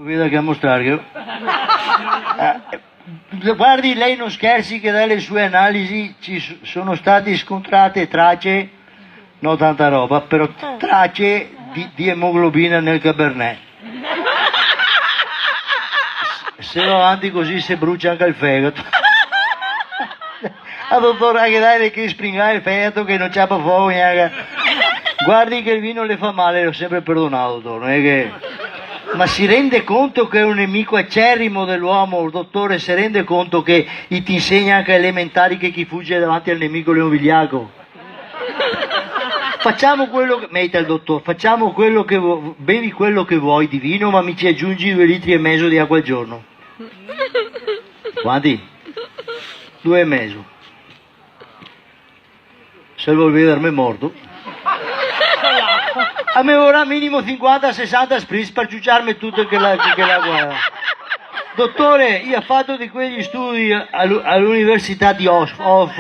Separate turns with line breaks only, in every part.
Vedo che a mostrare. Guardi, lei non scherzi che dalle sue analisi ci sono state riscontrate tracce, non tanta roba, però tracce di emoglobina nel Cabernet. Se va avanti così si brucia anche il fegato. La dottora che dai che springare il fegato che non c'ha per fuoco neanche. Guardi che il vino le fa male, l'ho sempre perdonato, dottor, non è che... Ma si rende conto che è un nemico acerrimo dell'uomo, il dottore, si rende conto che ti insegna anche elementari che chi fugge davanti al nemico è un vigliacco? Facciamo quello che... Metta il dottore, facciamo quello che vuoi, bevi quello che vuoi di vino, ma mi ci aggiungi 2,5 litri di acqua al giorno. Quanti? 2,5. Se vuol vedermi morto. A me ora minimo 50-60 spritz per ciucciarmi tutto che la guarda. Dottore, io ho fatto di quegli studi all'università di Oxford.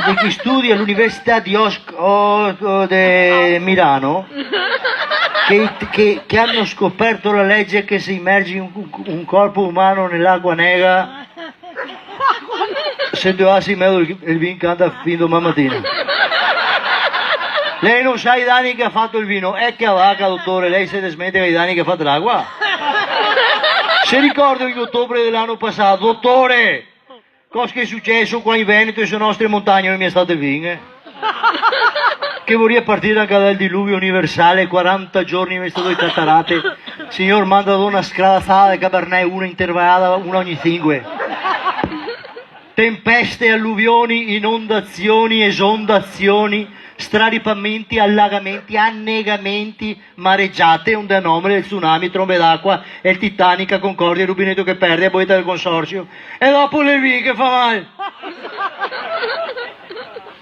Degli studi all'università di Milano che hanno scoperto la legge che se immergi un corpo umano nell'acqua nera se dovessi meglio il vino canta fin domani mattina. Lei non sa i danni che ha fatto il vino, è che vacca, dottore, lei si desmente i danni che ha fatto l'acqua. Se ricordo in ottobre dell'anno passato, dottore, cosa che è successo qua in Veneto e sulle nostre montagne non mi è state vigne? Che vorrei partire anche dal diluvio universale, 40 giorni in queste due cattarate, signor manda una scravazzata di Cabernet, una intervallata, una ogni 5. Tempeste, alluvioni, inondazioni, esondazioni, straripamenti, allagamenti, annegamenti, mareggiate, onde anomale, tsunami, trombe d'acqua, e il Titanic, Concordia, il rubinetto che perde, a boita del consorzio. E dopo le vin che fa male.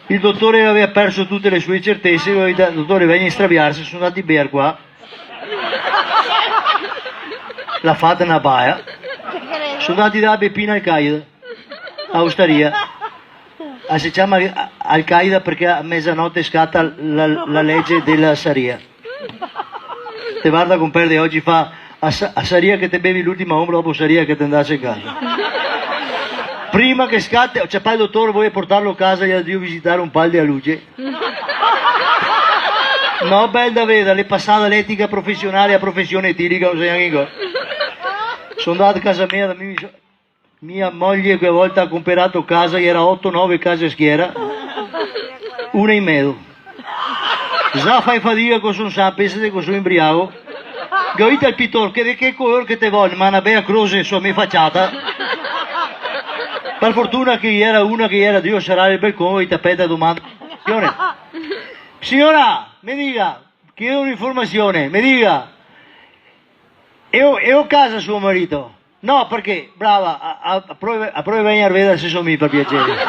Il dottore aveva perso tutte le sue certezze, il dottore venne a straviarsi, sono andati a bere qua. L'ha fatta una baia. Sono andati da Beppina Al-Qaeda. A Osteria, si chiama Al-Qaeda perché a mezzanotte scatta la legge della Sharia. Te guarda con perde oggi fa a Sharia che te bevi l'ultima ombra, dopo Sharia che te andasse a casa. Prima che scatta, cioè il dottore vuole portarlo a casa e gli devo visitare un pal di luce. No, bel da vedere, le passate dall'etica professionale a professione etilica, non so neanche cosa. Sono andato a casa mia, mia moglie che volta ha comprato casa, era 8-9 case schiera, una in mezzo. Già fai fatica con son sa, pensate che sono imbriaco. Goita il pittore, che colore che te voglio, ma una bella croce su me facciata. Per fortuna che era una che era Dio sarà il balcone e tappeto a domanda. Signora, mi dica, chiedo un'informazione, mi dica, io ho casa suo marito? No, perché, brava, a prove venire a vedere se sono mi per piacere.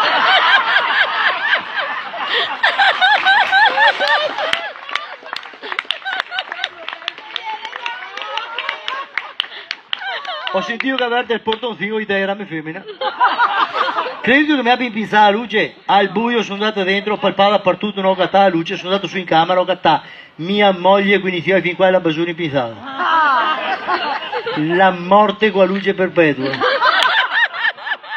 Ho sentito che avete il portoncino di te era mia femmina. Credo che mi abbia impizzato la luce, al buio sono andato dentro, ho palpato per tutto, non ho cattato la luce, sono andato su in camera, ho cattato mia moglie, quindi io fin qua la basura impizzata. La morte con la luce perpetua.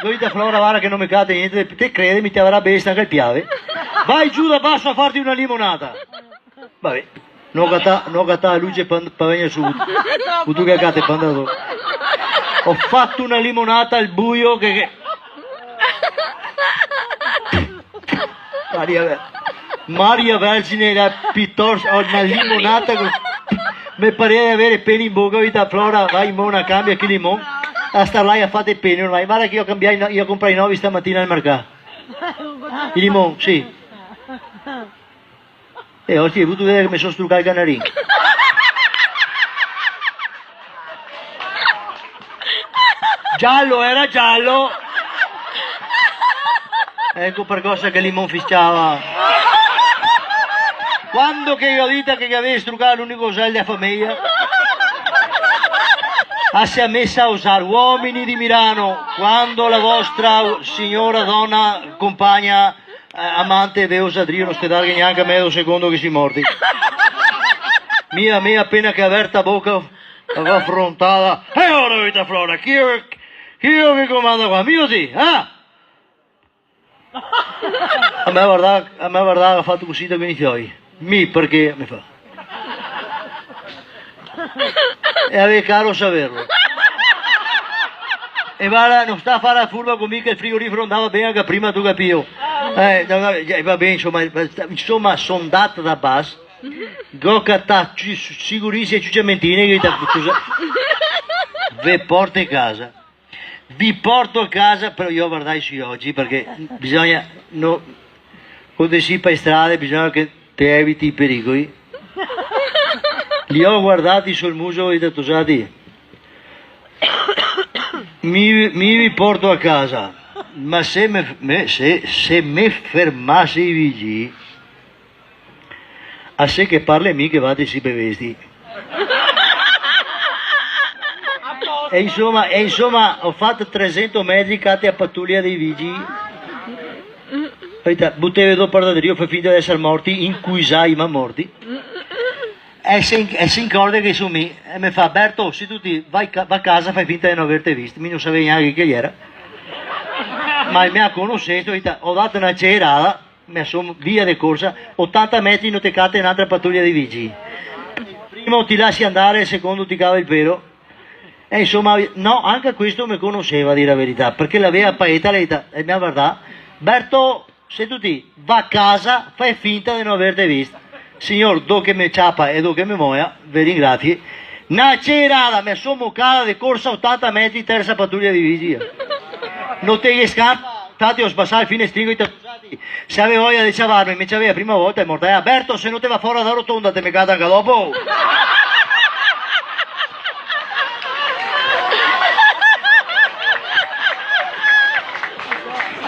Lui da Flora Vara che non mi cade niente, te crede mi ti avrà bestia anche il piave. Vai giù da basso a farti una limonata. Vabbè, non catta la luce per venire su. Tu che cate pandato. Ho fatto una limonata al buio che... Maria Vergine era piuttosto una limonata con... Mi pareva di avere peli in bocca, vita Flora, vai in mona, cambia che limone, a star là a fare peli ormai, guarda che io comprai 9 stamattina al mercato. I limone, sì. E oggi hai avuto vedere che mi sono struccato il canarino. Giallo, era giallo. Ecco per cosa che il limone fischiava. Quando che io dite che avevi struccato l'unico usello della famiglia, si è messa a usare uomini di Milano, quando la vostra signora donna, compagna, amante, ve osadrio, non state neanche a mezzo secondo che si morti. mia appena che aperta bocca, affrontata. E ora vita Flora, chi è che comanda qua? Mio sì, A me guardava, ha fatto così da con i fioi. Perché mi fa? E aveva caro saperlo. E guarda, non sta a fare la furba con me che il frigorifero andava bene anche prima, tu capivo. Va bene, insomma, sono andato da base, gocca sicurissimo e ciucciamentine che vi porto a casa. Vi porto a casa, però io guardai su oggi perché bisogna, quando si per strada bisogna che ti eviti i pericoli. Li ho guardati sul muso e ho detto, senti, mi porto a casa, ma se mi fermassi i vigili, a sé che parli mi che vado si bevesti. E insomma ho fatto 300 metri cate a pattuglia dei vigili. Buttevo dopo per io fai finta di essere morti, incuisai ma morti. E si incorda che su me e mi fa Berto, se tu vai a casa fai finta di non averti visto, mi non sapevi neanche chi era. Ma mi ha conosciuto, ho dato una cerata, mi sono via di corsa, 80 metri non ti cate un'altra pattuglia di vigili. Il primo ti lasci andare, il secondo ti cava il pelo. E insomma, no, anche questo mi conosceva a dire la verità, perché l'aveva paeta e mi ha guardato, Berto, se tu va a casa fai finta di non averti visto. Signor, do che mi ciapa e do che mi muoia, vi ringrazio. Una cerata, mi sono muccata di corsa 80 metri, terza pattuglia di vigili. Non te scappa, stati ho spassato il finestrino e ti se avevo voglia di ciavarmi, mi c'aveva la prima volta e morta. Berto, se non te va fuori da rotonda, te mi cade anche dopo.